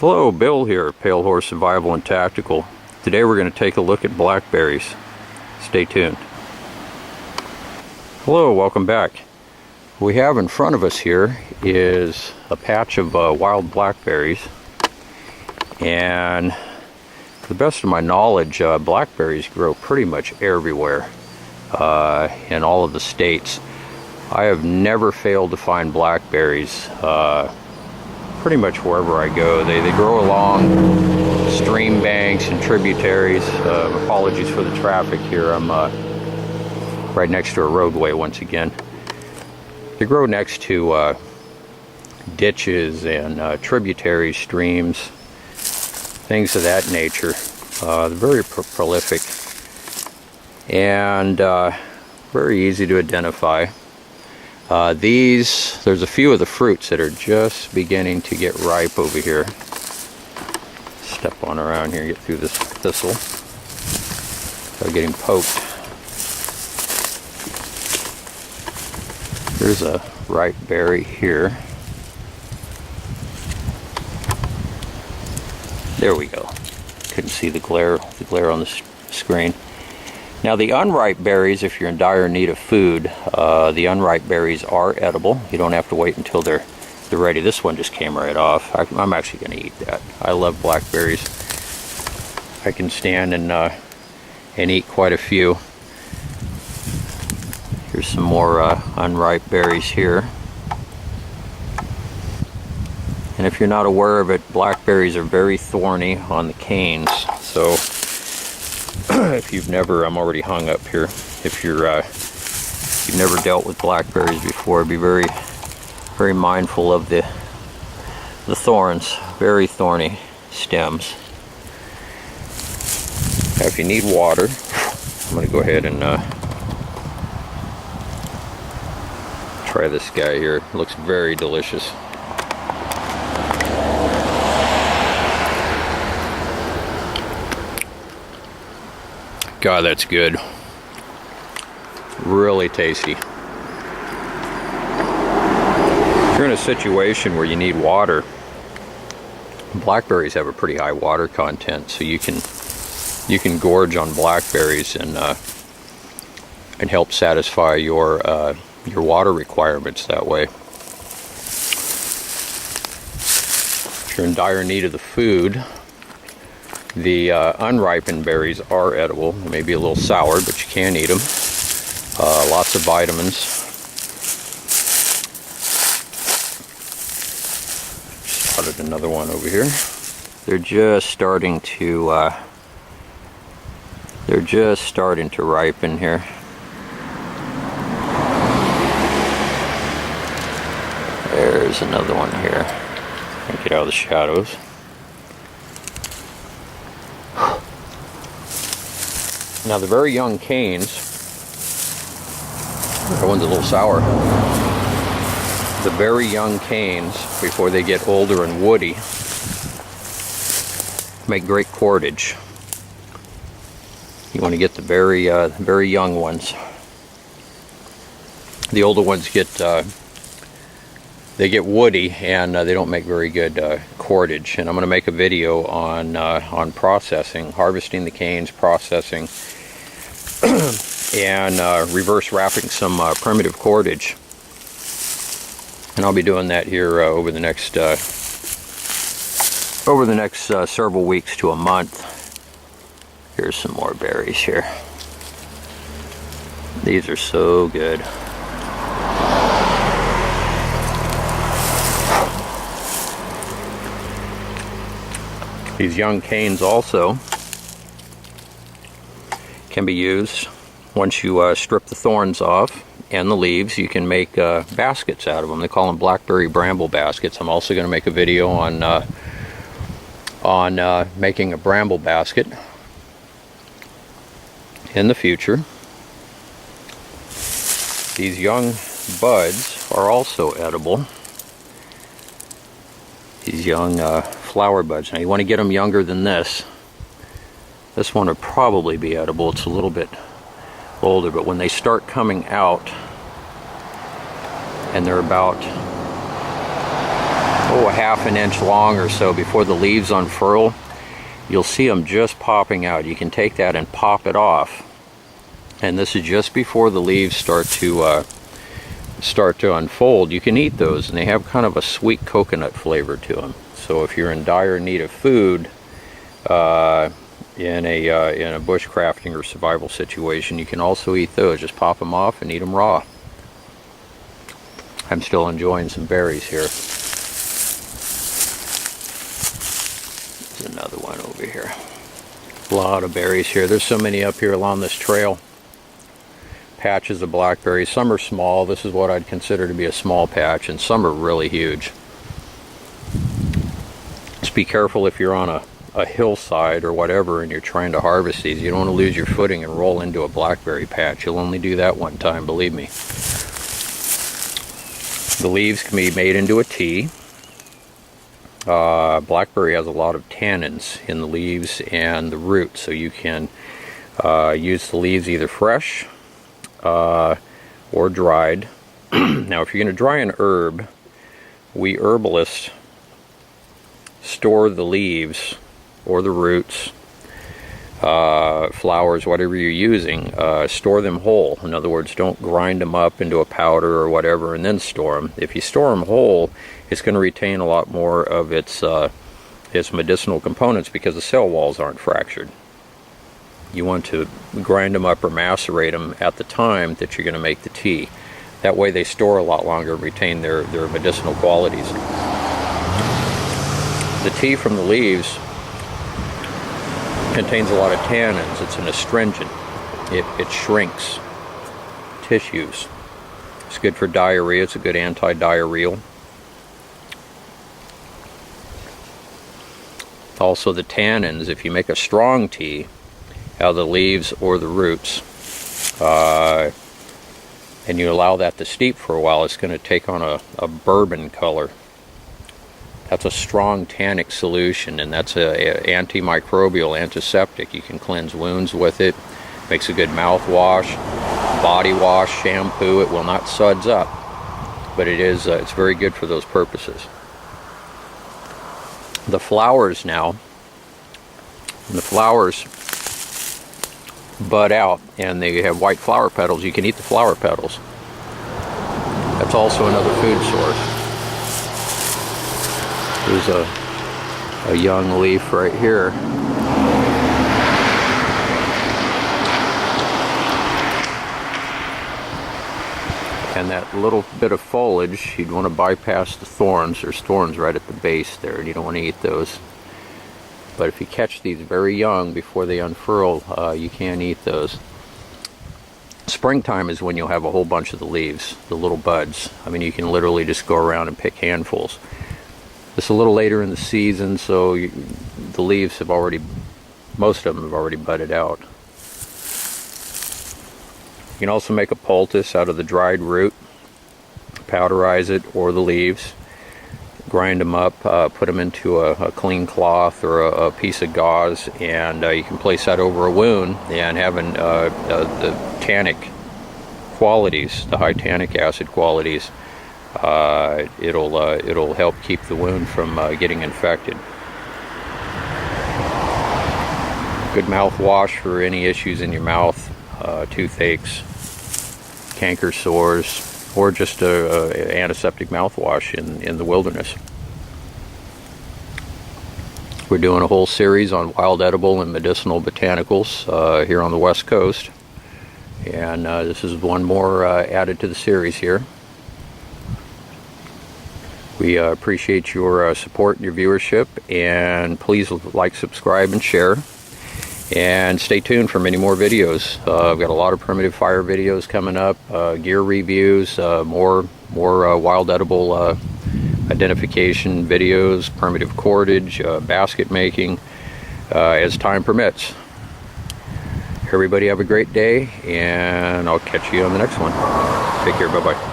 Hello, Bill here, Pale Horse Survival and Tactical. Today we're going to take a look at blackberries. Stay tuned. Hello, welcome back. What we have in front of us here is a patch of wild blackberries, and to the best of my knowledge, blackberries grow pretty much everywhere in all of the states. I have never failed to find blackberries pretty much wherever I go. They grow along stream banks and tributaries. Apologies for the traffic here. I'm right next to a roadway once again. They grow next to ditches and tributary streams, things of that nature. They're very prolific and very easy to identify. There's a few of the fruits that are just beginning to get ripe over here. Step on around here, get through this thistle without getting poked. There's a ripe berry here. There we go. Couldn't see the glare on the screen. Now the unripe berries, if you're in dire need of food, the unripe berries are edible. You don't have to wait until they're ready. This one just came right off. I'm actually going to eat that. I love blackberries. I can stand and eat quite a few. Here's some more unripe berries here. And if you're not aware of it, blackberries are very thorny on the canes. So if you've never, I'm already hung up here. If you've never dealt with blackberries before, be very, very mindful of the thorns. Very thorny stems. Now, if you need water, I'm going to go ahead and try this guy here. It looks very delicious. God, that's good. Really tasty. If you're in a situation where you need water, blackberries have a pretty high water content, so you can gorge on blackberries and help satisfy your water requirements that way. If you're in dire need of the food, the unripened berries are edible. They may be a little sour, but you can eat them. Lots of vitamins. Spotted another one over here. They're just starting to ripen here. There's another one here. Get out of the shadows. Now the very young canes, that one's a little sour. The very young canes, before they get older and woody, make great cordage. You want to get the very young ones. The older ones get woody and they don't make very good cordage. And I'm going to make a video on processing, harvesting the canes, processing, and reverse wrapping some primitive cordage. And I'll be doing that here over the next several weeks to a month. Here's some more berries here. These are so good. These young canes also can be used. Once you strip the thorns off and the leaves, you can make baskets out of them. They call them blackberry bramble baskets. I'm also going to make a video on making a bramble basket in the future. These young buds are also edible. These young flower buds. Now you want to get them younger than this. This one would probably be edible. It's a little bit older, but when they start coming out and they're about, a half an inch long or so before the leaves unfurl, you'll see them just popping out. You can take that and pop it off, and this is just before the leaves start to unfold. You can eat those, and they have kind of a sweet coconut flavor to them. So if you're in dire need of food in a bushcrafting or survival situation, you can also eat those. Just pop them off and eat them raw. I'm still enjoying some berries here. There's another one over here. A lot of berries here. There's so many up here along this trail. Patches of blackberries. Some are small. This is what I'd consider to be a small patch, and some are really huge. Just be careful if you're on a hillside or whatever and you're trying to harvest these. You don't want to lose your footing and roll into a blackberry patch. You'll only do that one time, believe me. The leaves can be made into a tea. Blackberry has a lot of tannins in the leaves and the roots, so you can use the leaves either fresh or dried. Now, if you're going to dry an herb, we herbalists store the leaves or the roots, flowers, whatever you're using, store them whole. In other words, don't grind them up into a powder or whatever and then store them. If you store them whole, it's going to retain a lot more of its medicinal components because the cell walls aren't fractured. You want to grind them up or macerate them at the time that you're going to make the tea. That way they store a lot longer and retain their medicinal qualities. The tea from the leaves contains a lot of tannins. It's an astringent. It shrinks tissues. It's good for diarrhea. It's a good anti-diarrheal. Also, the tannins, if you make a strong tea out of the leaves or the roots, and you allow that to steep for a while, it's going to take on a bourbon color. That's a strong tannic solution, and that's an antimicrobial, antiseptic. You can cleanse wounds with it. Makes a good mouthwash, body wash, shampoo. It will not suds up, but it's very good for those purposes. The flowers now, when the flowers bud out and they have white flower petals, you can eat the flower petals. That's also another food source. There's a young leaf right here. And that little bit of foliage, you'd want to bypass the thorns. There's thorns right at the base there, and you don't want to eat those. But if you catch these very young before they unfurl, you can eat those. Springtime is when you'll have a whole bunch of the leaves, the little buds. I mean, you can literally just go around and pick handfuls. It's a little later in the season, so the leaves have already, most of them have already budded out. You can also make a poultice out of the dried root, powderize it, or the leaves, grind them up, put them into a clean cloth or a piece of gauze, and you can place that over a wound, and having the tannic qualities, the high tannic acid qualities, it'll help keep the wound from getting infected. Good mouthwash for any issues in your mouth, toothaches, canker sores, or just a antiseptic mouthwash in the wilderness. We're doing a whole series on wild edible and medicinal botanicals here on the West Coast, and this is one more added to the series here. We appreciate your support and your viewership, and please like, subscribe, and share. And stay tuned for many more videos. I've got a lot of primitive fire videos coming up, gear reviews, more wild edible identification videos, primitive cordage, basket making, as time permits. Everybody have a great day, and I'll catch you on the next one. Take care, bye-bye.